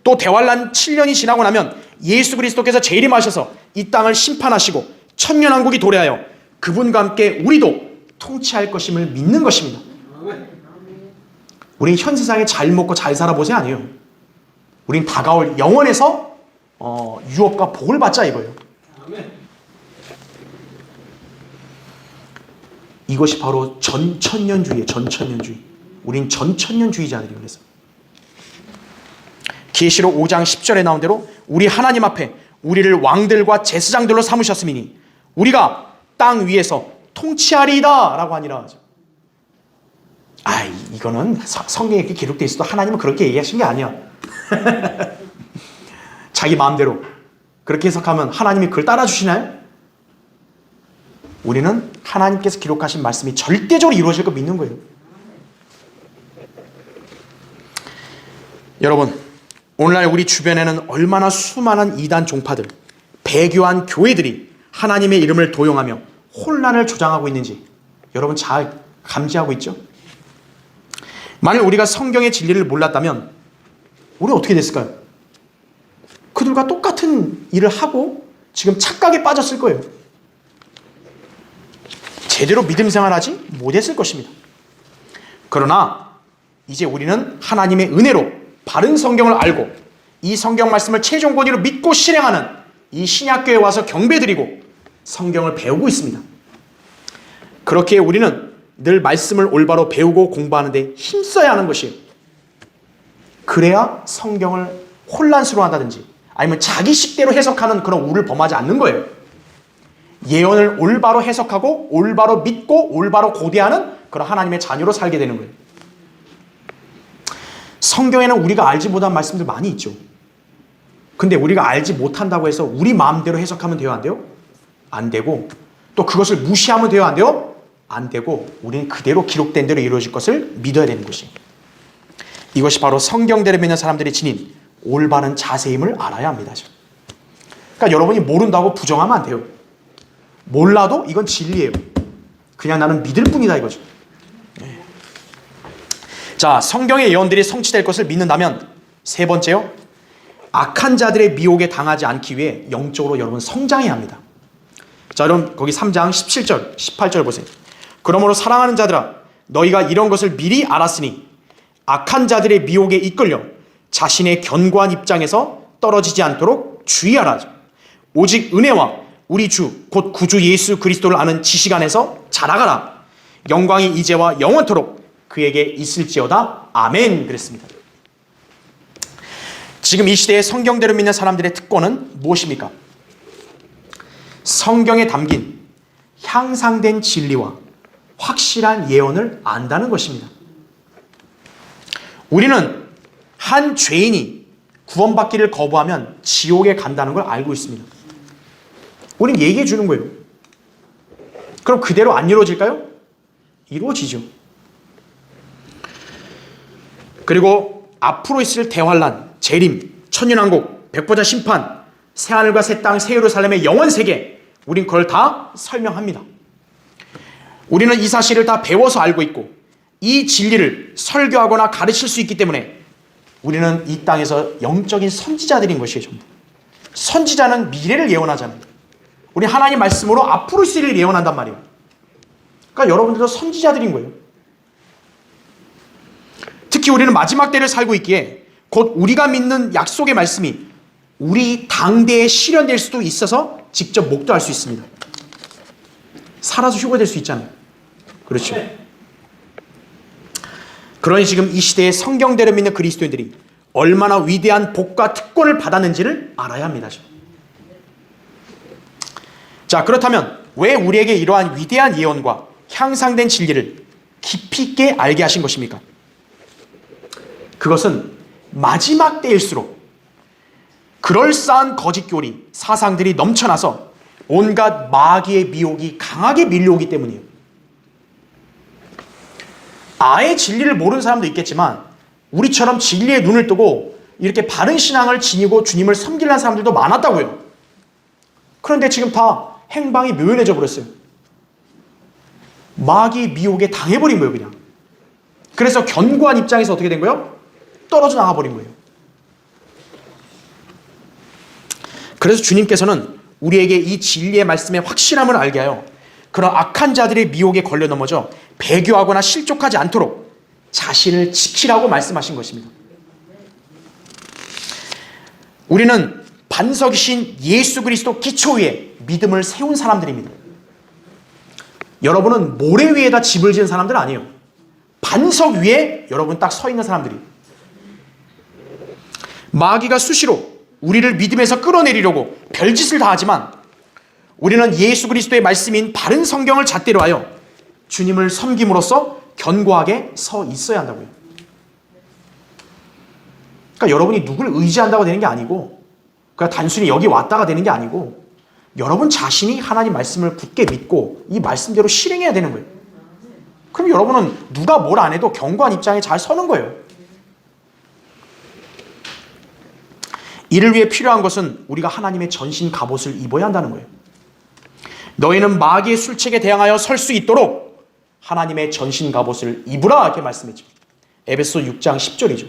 또 대환란 7년이 지나고 나면 예수 그리스도께서 재림하셔서 이 땅을 심판하시고 천년왕국이 도래하여 그분과 함께 우리도 통치할 것임을 믿는 것입니다. 우린 현 세상에 잘 먹고 잘 살아보세요 아니에요. 우린 다가올 영원에서 유업과 복을 받자 이거예요. 이것이 바로 전천년주의예요. 전천년주의. 우린 전천년주의자들이에요. 그래서 계시록 5장 10절에 나온 대로 우리 하나님 앞에 우리를 왕들과 제사장들로 삼으셨음이니 우리가 땅 위에서 통치하리이다 라고 하니라. 이거는 성경에 이렇게 기록되어 있어도 하나님은 그렇게 얘기하신 게 아니야. 자기 마음대로 그렇게 해석하면 하나님이 그걸 따라주시나요? 우리는 하나님께서 기록하신 말씀이 절대적으로 이루어질 거 믿는 거예요. 여러분, 오늘날 우리 주변에는 얼마나 수많은 이단 종파들, 배교한 교회들이 하나님의 이름을 도용하며 혼란을 조장하고 있는지 여러분 잘 감지하고 있죠? 만일 우리가 성경의 진리를 몰랐다면 우리 어떻게 됐을까요? 그들과 똑같은 일을 하고 지금 착각에 빠졌을 거예요. 제대로 믿음 생활하지 못했을 것입니다. 그러나 이제 우리는 하나님의 은혜로 바른 성경을 알고 이 성경 말씀을 최종 권위로 믿고 실행하는 이 신약교회에 와서 경배드리고 성경을 배우고 있습니다. 그렇게 우리는 늘 말씀을 올바로 배우고 공부하는 데 힘써야 하는 것이에요. 그래야 성경을 혼란스러워한다든지 아니면 자기 식대로 해석하는 그런 우를 범하지 않는 거예요. 예언을 올바로 해석하고 올바로 믿고 올바로 고대하는 그런 하나님의 자녀로 살게 되는 거예요. 성경에는 우리가 알지 못한 말씀들 많이 있죠. 근데 우리가 알지 못한다고 해서 우리 마음대로 해석하면 돼요? 안 돼요? 안 되고, 또 그것을 무시하면 돼요? 안 돼요? 안 되고, 우리는 그대로 기록된 대로 이루어질 것을 믿어야 되는 것이. 이것이 바로 성경대로 믿는 사람들이 지닌 올바른 자세임을 알아야 합니다. 그러니까 여러분이 모른다고 부정하면 안 돼요. 몰라도 이건 진리예요. 그냥 나는 믿을 뿐이다 이거죠. 네. 자, 성경의 예언들이 성취될 것을 믿는다면 세 번째요. 악한 자들의 미혹에 당하지 않기 위해 영적으로 여러분 성장해야 합니다. 자, 여러분 거기 3장 17절, 18절 보세요. 그러므로 사랑하는 자들아, 너희가 이런 것을 미리 알았으니 악한 자들의 미혹에 이끌려 자신의 견고한 입장에서 떨어지지 않도록 주의하라. 오직 은혜와 우리 주 곧 구주 예수 그리스도를 아는 지식 안에서 자라가라. 영광이 이제와 영원토록 그에게 있을지어다. 아멘. 그랬습니다. 지금 이 시대의 성경대로 믿는 사람들의 특권은 무엇입니까? 성경에 담긴 향상된 진리와 확실한 예언을 안다는 것입니다. 우리는 한 죄인이 구원받기를 거부하면 지옥에 간다는 걸 알고 있습니다. 우리는 얘기해 주는 거예요. 그럼 그대로 안 이루어질까요? 이루어지죠. 그리고 앞으로 있을 대환란, 재림, 천년왕국, 백보자 심판, 새하늘과 새 땅, 새 예루살렘의 영원 세계, 우린 그걸 다 설명합니다. 우리는 이 사실을 다 배워서 알고 있고 이 진리를 설교하거나 가르칠 수 있기 때문에 우리는 이 땅에서 영적인 선지자들인 것이에요. 전부. 선지자는 미래를 예언하잖아요. 우리 하나님 말씀으로 앞으로 있을 일을 예언한단 말이에요. 그러니까 여러분들도 선지자들인 거예요. 특히 우리는 마지막 때를 살고 있기에 곧 우리가 믿는 약속의 말씀이 우리 당대에 실현될 수도 있어서 직접 목도할 수 있습니다. 살아서 휴거될 수 있잖아요. 그렇죠. 그러니 지금 이 시대의 성경대로 믿는 그리스도인들이 얼마나 위대한 복과 특권을 받았는지를 알아야 합니다. 자, 그렇다면 왜 우리에게 이러한 위대한 예언과 향상된 진리를 깊이 있게 알게 하신 것입니까? 그것은 마지막 때일수록 그럴싸한 거짓교리, 사상들이 넘쳐나서 온갖 마귀의 미혹이 강하게 밀려오기 때문이에요. 아예 진리를 모르는 사람도 있겠지만 우리처럼 진리의 눈을 뜨고 이렇게 바른 신앙을 지니고 주님을 섬기려는 사람들도 많았다고요. 그런데 지금 다 행방이 묘연해져 버렸어요. 마귀 미혹에 당해버린 거예요, 그냥. 그래서 견고한 입장에서 어떻게 된 거예요? 떨어져 나가버린 거예요. 그래서 주님께서는 우리에게 이 진리의 말씀의 확실함을 알게 하여 그런 악한 자들의 미혹에 걸려 넘어져 배교하거나 실족하지 않도록 자신을 지키라고 말씀하신 것입니다. 우리는 반석이신 예수 그리스도 기초 위에 믿음을 세운 사람들입니다. 여러분은 모래 위에다 집을 지은 사람들 아니에요. 반석 위에 여러분 딱 서 있는 사람들이. 마귀가 수시로 우리를 믿음에서 끌어내리려고 별짓을 다 하지만 우리는 예수 그리스도의 말씀인 바른 성경을 잣대로 하여 주님을 섬김으로써 견고하게 서 있어야 한다고요. 그러니까 여러분이 누굴 의지한다고 되는 게 아니고 그냥 단순히 여기 왔다가 되는 게 아니고 여러분 자신이 하나님 말씀을 굳게 믿고 이 말씀대로 실행해야 되는 거예요. 그럼 여러분은 누가 뭘 안 해도 견고한 입장에 잘 서는 거예요. 이를 위해 필요한 것은 우리가 하나님의 전신 갑옷을 입어야 한다는 거예요. 너희는 마귀의 술책에 대항하여 설 수 있도록 하나님의 전신 갑옷을 입으라 이렇게 말씀했죠. 에베소 6장 10절이죠.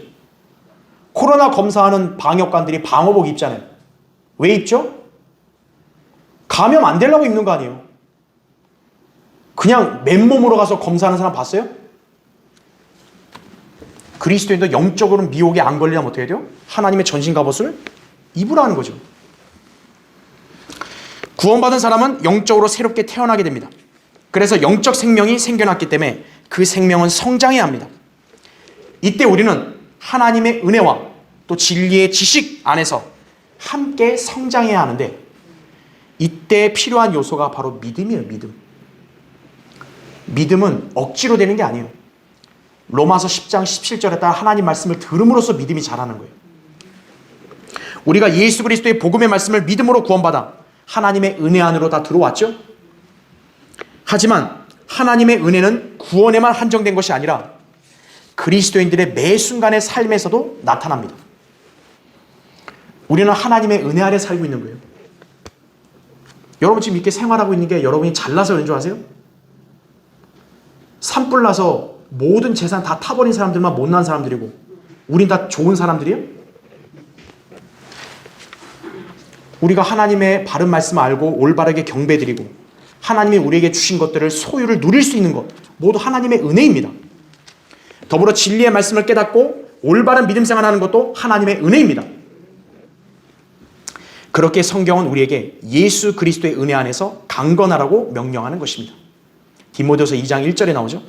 코로나 검사하는 방역관들이 방호복 입잖아요. 왜 입죠? 감염 안 되려고 입는 거 아니에요. 그냥 맨몸으로 가서 검사하는 사람 봤어요? 그리스도인도 영적으로는 미혹에 안 걸리려면 어떻게 해야 돼요? 하나님의 전신 갑옷을 입으라는 거죠. 구원받은 사람은 영적으로 새롭게 태어나게 됩니다. 그래서 영적 생명이 생겨났기 때문에 그 생명은 성장해야 합니다. 이때 우리는 하나님의 은혜와 또 진리의 지식 안에서 함께 성장해야 하는데 이때 필요한 요소가 바로 믿음이에요. 믿음은 억지로 되는 게 아니에요. 로마서 10장 17절에 따라 하나님 말씀을 들음으로써 믿음이 자라는 거예요. 우리가 예수 그리스도의 복음의 말씀을 믿음으로 구원받아 하나님의 은혜 안으로 다 들어왔죠? 하지만 하나님의 은혜는 구원에만 한정된 것이 아니라 그리스도인들의 매 순간의 삶에서도 나타납니다. 우리는 하나님의 은혜 아래 살고 있는 거예요. 여러분 지금 이렇게 생활하고 있는 게 여러분이 잘나서 그런 줄 아세요? 산불 나서 모든 재산 다 타버린 사람들만 못난 사람들이고 우린 다 좋은 사람들이에요? 우리가 하나님의 바른 말씀을 알고 올바르게 경배드리고 하나님이 우리에게 주신 것들을 소유를 누릴 수 있는 것 모두 하나님의 은혜입니다. 더불어 진리의 말씀을 깨닫고 올바른 믿음 생활하는 것도 하나님의 은혜입니다. 그렇게 성경은 우리에게 예수 그리스도의 은혜 안에서 강건하라고 명령하는 것입니다. 디모데후서 2장 1절에 나오죠.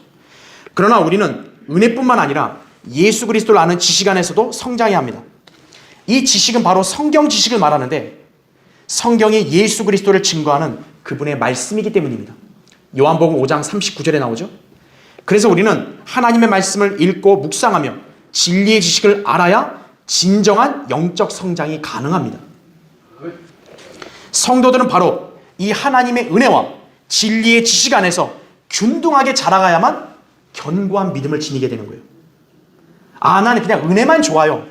그러나 우리는 은혜뿐만 아니라 예수 그리스도를 아는 지식 안에서도 성장해야 합니다. 이 지식은 바로 성경 지식을 말하는데 성경이 예수 그리스도를 증거하는 그분의 말씀이기 때문입니다. 요한복음 5장 39절에 나오죠. 그래서 우리는 하나님의 말씀을 읽고 묵상하며 진리의 지식을 알아야 진정한 영적 성장이 가능합니다. 성도들은 바로 이 하나님의 은혜와 진리의 지식 안에서 균등하게 자라가야만 견고한 믿음을 지니게 되는 거예요. 나는 그냥 은혜만 좋아요.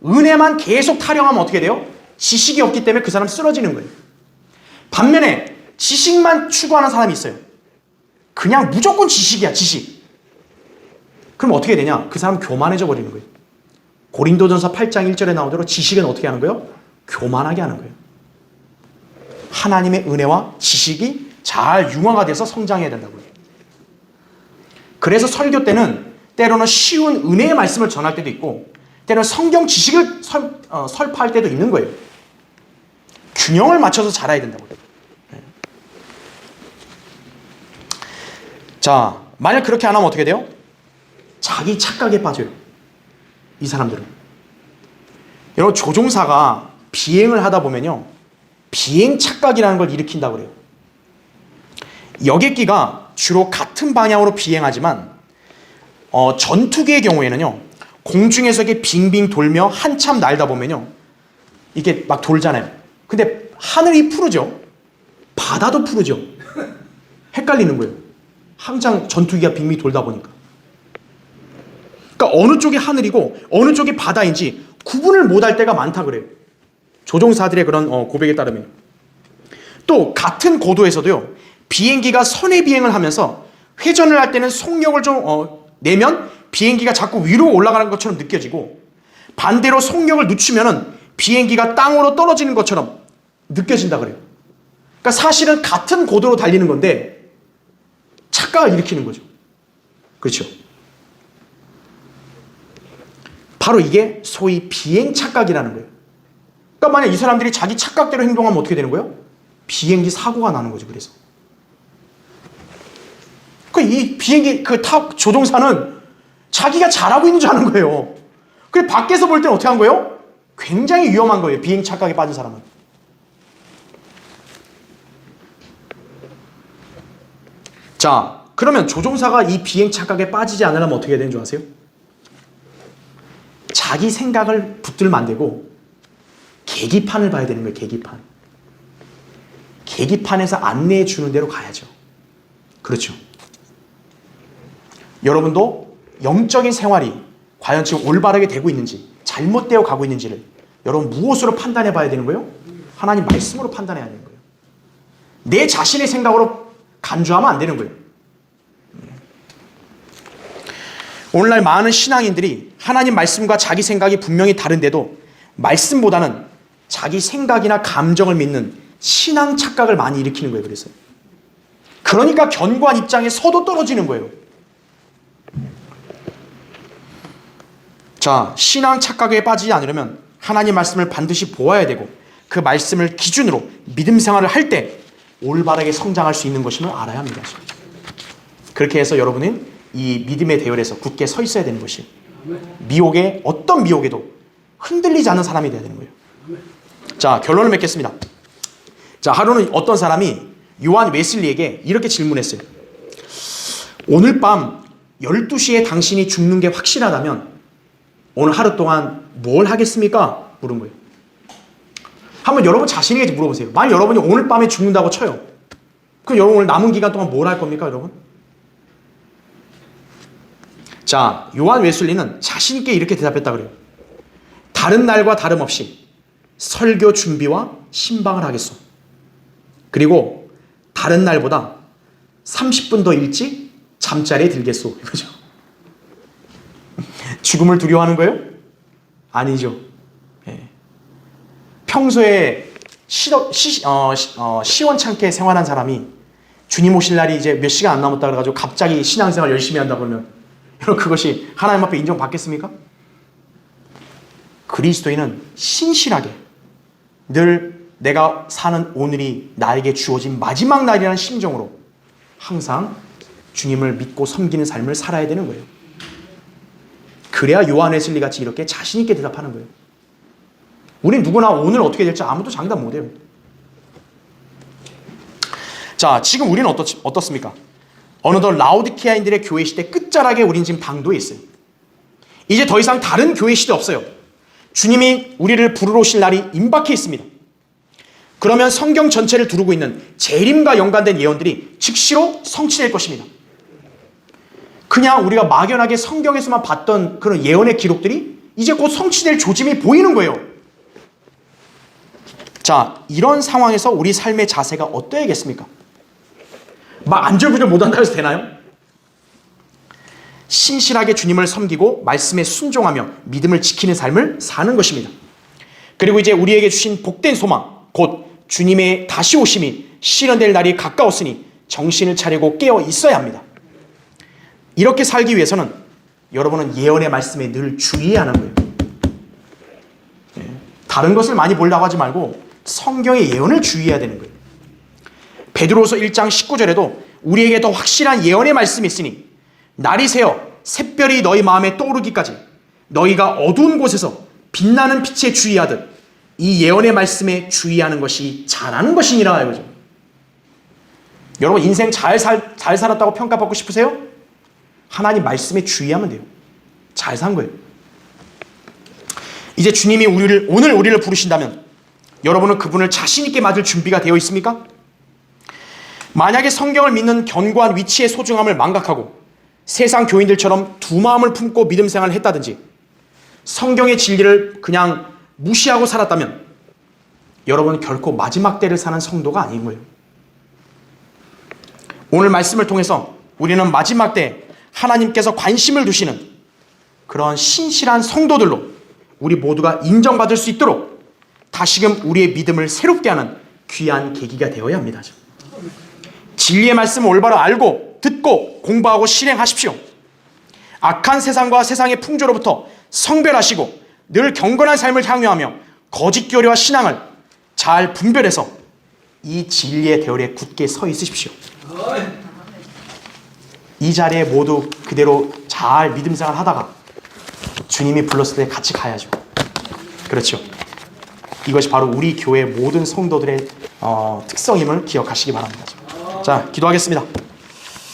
은혜만 계속 타령하면 어떻게 돼요? 지식이 없기 때문에 그 사람 쓰러지는 거예요. 반면에 지식만 추구하는 사람이 있어요. 그냥 무조건 지식이야, 지식. 그럼 어떻게 되냐? 그 사람 교만해져 버리는 거예요. 고린도전서 8장 1절에 나오도록 지식은 어떻게 하는 거예요? 교만하게 하는 거예요. 하나님의 은혜와 지식이 잘 융화가 돼서 성장해야 된다고요. 그래서 설교 때는 때로는 쉬운 은혜의 말씀을 전할 때도 있고 때로는 성경 지식을 설파할 때도 있는 거예요. 균형을 맞춰서 자라야 된다고요. 자, 만약 그렇게 안 하면 어떻게 돼요? 자기 착각에 빠져요. 이 사람들은. 여러분 조종사가 비행을 하다 보면요. 비행 착각이라는 걸 일으킨다고 그래요. 여객기가 주로 같은 방향으로 비행하지만 전투기의 경우에는요. 공중에서 이렇게 빙빙 돌며 한참 날다 보면요. 이게 막 돌잖아요. 근데 하늘이 푸르죠. 바다도 푸르죠. 헷갈리는 거예요. 항상 전투기가 빙빙 돌다 보니까. 그러니까 어느 쪽이 하늘이고 어느 쪽이 바다인지 구분을 못할 때가 많다 그래요. 조종사들의 그런 고백에 따르면. 또 같은 고도에서도요. 비행기가 선의 비행을 하면서 회전을 할 때는 속력을 좀 내면 비행기가 자꾸 위로 올라가는 것처럼 느껴지고 반대로 속력을 늦추면은 비행기가 땅으로 떨어지는 것처럼 느껴진다 그래요. 그러니까 사실은 같은 고도로 달리는 건데 착각을 일으키는 거죠. 그렇죠? 바로 이게 소위 비행 착각이라는 거예요. 그러니까 만약 이 사람들이 자기 착각대로 행동하면 어떻게 되는 거예요? 비행기 사고가 나는 거죠. 그래서 이 비행기 조종사는 자기가 잘하고 있는 줄 아는 거예요. 그래 밖에서 볼 때는 어떻게 한 거예요? 굉장히 위험한 거예요. 비행 착각에 빠진 사람은. 자, 그러면 조종사가 이 비행 착각에 빠지지 않으려면 어떻게 해야 되는 줄 아세요? 자기 생각을 붙들면 안 되고 계기판을 봐야 되는 거예요. 계기판. 계기판에서 안내해 주는 대로 가야죠. 그렇죠. 여러분도 영적인 생활이 과연 지금 올바르게 되고 있는지 잘못되어 가고 있는지를 여러분 무엇으로 판단해 봐야 되는 거예요? 하나님 말씀으로 판단해야 되는 거예요. 내 자신의 생각으로 간주하면 안 되는 거예요. 오늘날 많은 신앙인들이 하나님 말씀과 자기 생각이 분명히 다른데도 말씀보다는 자기 생각이나 감정을 믿는 신앙 착각을 많이 일으키는 거예요. 그러니까 견고한 입장에 서도 떨어지는 거예요. 자, 신앙 착각에 빠지지 않으려면 하나님 말씀을 반드시 보아야 되고 그 말씀을 기준으로 믿음 생활을 할 때 올바르게 성장할 수 있는 것임을 알아야 합니다. 그렇게 해서 여러분은 이 믿음의 대열에서 굳게 서 있어야 되는 것이 미혹에 어떤 미혹에도 흔들리지 않는 사람이 되어야 되는 거예요. 자, 결론을 맺겠습니다. 자, 하루는 어떤 사람이 요한 웨슬리에게 이렇게 질문했어요. 오늘 밤 12시에 당신이 죽는 게 확실하다면 오늘 하루 동안 뭘 하겠습니까? 물은 거예요. 한번 여러분 자신에게 물어보세요. 만약 여러분이 오늘 밤에 죽는다고 쳐요. 그럼 여러분 오늘 남은 기간 동안 뭘 할 겁니까, 여러분? 자, 요한 웨슬리는 자신 있게 이렇게 대답했다 그래요. 다른 날과 다름없이 설교 준비와 신방을 하겠소. 그리고 다른 날보다 30분 더 일찍 잠자리에 들겠소. 이거죠. 죽음을 두려워하는 거예요? 아니죠. 예. 평소에 시원찮게 생활한 사람이 주님 오실 날이 이제 몇 시간 안 남았다 그래가지고 갑자기 신앙생활 열심히 한다 그러면 여러분 그것이 하나님 앞에 인정받겠습니까? 그리스도인은 신실하게 늘 내가 사는 오늘이 나에게 주어진 마지막 날이라는 심정으로 항상 주님을 믿고 섬기는 삶을 살아야 되는 거예요. 그래야 요한 웨슬리 같이 이렇게 자신 있게 대답하는 거예요. 우린 누구나 오늘 어떻게 될지 아무도 장담 못해요. 자, 지금 우리는 어떻습니까? 어느덧 라오디케아인들의 교회 시대 끝자락에 우린 지금 당도에 있어요. 이제 더 이상 다른 교회 시대 없어요. 주님이 우리를 부르러 오실 날이 임박해 있습니다. 그러면 성경 전체를 두르고 있는 재림과 연관된 예언들이 즉시로 성취될 것입니다. 그냥 우리가 막연하게 성경에서만 봤던 그런 예언의 기록들이 이제 곧 성취될 조짐이 보이는 거예요. 자, 이런 상황에서 우리 삶의 자세가 어떠해야겠습니까? 막 안절부절 못한다 해서 되나요? 신실하게 주님을 섬기고 말씀에 순종하며 믿음을 지키는 삶을 사는 것입니다. 그리고 이제 우리에게 주신 복된 소망, 곧 주님의 다시 오심이 실현될 날이 가까웠으니 정신을 차리고 깨어 있어야 합니다. 이렇게 살기 위해서는 여러분은 예언의 말씀에 늘 주의해야 하는 거예요. 다른 것을 많이 보려고 하지 말고 성경의 예언을 주의해야 되는 거예요. 베드로서 1장 19절에도 우리에게 더 확실한 예언의 말씀이 있으니 날이 새어 샛별이 너희 마음에 떠오르기까지 너희가 어두운 곳에서 빛나는 빛에 주의하듯 이 예언의 말씀에 주의하는 것이 잘하는 것이니라 이거죠. 여러분 인생 잘 살았다고 평가받고 싶으세요? 하나님 말씀에 주의하면 돼요. 잘 산 거예요. 이제 주님이 오늘 우리를 부르신다면 여러분은 그분을 자신 있게 맞을 준비가 되어 있습니까? 만약에 성경을 믿는 견고한 위치의 소중함을 망각하고 세상 교인들처럼 두 마음을 품고 믿음 생활을 했다든지 성경의 진리를 그냥 무시하고 살았다면 여러분은 결코 마지막 때를 사는 성도가 아닌 거예요. 오늘 말씀을 통해서 우리는 마지막 때 하나님께서 관심을 두시는 그런 신실한 성도들로 우리 모두가 인정받을 수 있도록 다시금 우리의 믿음을 새롭게 하는 귀한 계기가 되어야 합니다. 진리의 말씀을 올바로 알고 듣고 공부하고 실행하십시오. 악한 세상과 세상의 풍조로부터 성별하시고 늘 경건한 삶을 향유하며 거짓 교리와 신앙을 잘 분별해서 이 진리의 대열에 굳게 서 있으십시오. 이 자리에 모두 그대로 잘 믿음 생활 하다가 주님이 불렀을 때 같이 가야죠. 그렇죠. 이것이 바로 우리 교회 모든 성도들의 특성임을 기억하시기 바랍니다. 자, 기도하겠습니다.